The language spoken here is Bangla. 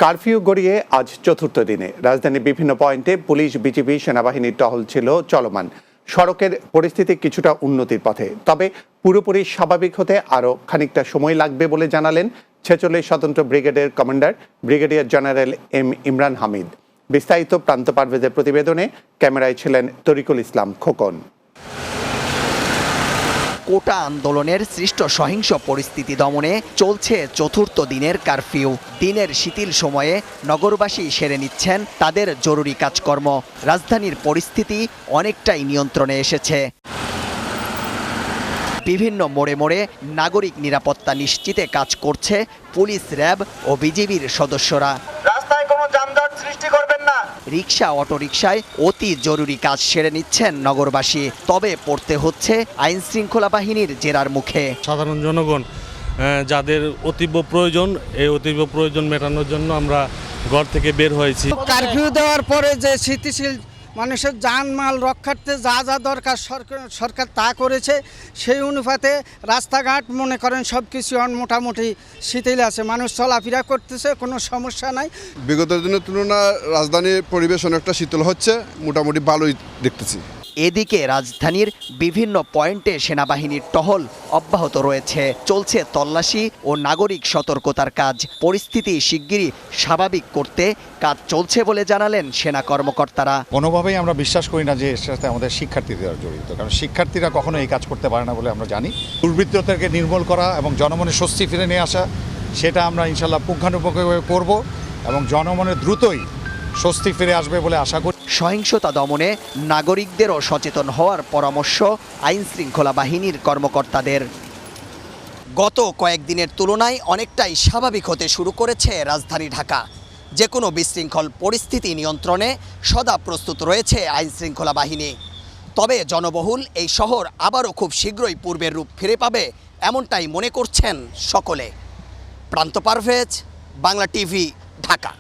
কারফিউ গড়িয়ে আজ চতুর্থ দিনে রাজধানীর বিভিন্ন পয়েন্টে পুলিশ, বিজিবি, সেনাবাহিনীর টহল ছিল চলমান। সড়কের পরিস্থিতি কিছুটা উন্নতির পথে, তবে পুরোপুরি স্বাভাবিক হতে আরও খানিকটা সময় লাগবে বলে জানালেন ৪৬ স্বতন্ত্র ব্রিগেডের commander brigadier general M Imran Hamid. বিস্তারিত প্রান্ত পারভেজের প্রতিবেদনে, ক্যামেরায় ছিলেন তরিকুল ইসলাম খোকন। কোটা আন্দোলনের সৃষ্ট সহিংস পরিস্থিতি দমনে চলছে চতুর্থ দিনের কারফিউ। দিনের শিথিল সময়ে নগরবাসী সেরে নিচ্ছেন তাদের জরুরি কাজকর্ম। রাজধানীর পরিস্থিতি অনেকটাই নিয়ন্ত্রণে এসেছে। বিভিন্ন মোড়ে মোড়ে নাগরিক নিরাপত্তা নিশ্চিতে কাজ করছে পুলিশ, র্যাব ও বিজিবির সদস্যরা। রাস্তায় কোনো যানজট সৃষ্টি করবেন না। রিকশা, অটোরিকশায় অতি জরুরি কাজ সেরে নিচ্ছেন নগরবাসী। তবে পড়তে হচ্ছে আইন শৃঙ্খলা বাহিনীর জেরার মুখে। সাধারণ জনগণ যাদের অতীব প্রয়োজন, এই অতীব প্রয়োজন মেটানোর জন্য আমরা ঘর থেকে বের হয়েছি। কারফিউ দেওয়ার পরে যে স্থিতিশীল মানুষের জানমাল রক্ষার্থে যা যা দরকার সরকার তা করেছে, সেই অনুপাতে রাস্তাঘাট মনে করেন সব কিছু মোটামুটি শিথিল আছে, মানুষ চলাফেরা করতেছে, কোনো সমস্যা নাই। বিগত দিনের তুলনায় রাজধানীর পরিবেশ অনেকটা শীতল হচ্ছে, মোটামুটি ভালোই দেখতেছি। এদিকে রাজধানীর বিভিন্ন পয়েন্টে সেনাবাহিনীর টহল অব্যাহত রয়েছে। চলছে তল্লাশি ও নাগরিক সতর্কতার কাজ। পরিস্থিতি শিগগিরই স্বাভাবিক করতে কাজ চলছে বলে জানালেন সেনা কর্মকর্তারা। কোনোভাবেই আমরা বিশ্বাস করি না যে এর সাথে আমাদের শিক্ষার্থীরা জড়িত, কারণ শিক্ষার্থীরা কখনো এই কাজ করতে পারে না বলে আমরা জানি। দুর্বৃত্তদেরকে নির্মূল করা এবং জনমনে স্বস্তি ফিরে নিয়ে আসা, সেটা আমরা ইনশাল্লাহ পুঙ্খানুপুঙ্খভাবে করব এবং জনমনে দ্রুতই স্বস্তি ফিরে আসবে বলে আশা করি। সহিংসতা দমনে নাগরিকদেরও সচেতন হওয়ার পরামর্শ আইন শৃঙ্খলা বাহিনীর কর্মকর্তাদের। গত কয়েকদিনের তুলনায় অনেকটাই স্বাভাবিক হতে শুরু করেছে রাজধানী ঢাকা। যে কোনো বিশৃঙ্খল পরিস্থিতি নিয়ন্ত্রণে সদা প্রস্তুত রয়েছে আইন শৃঙ্খলা বাহিনী। তবে জনবহুল এই শহর আবারও খুব শীঘ্রই পূর্বের রূপ ফিরে পাবে, এমনটাই মনে করছেন সকলে। প্রান্ত পারভেজ, বাংলা টিভি, ঢাকা।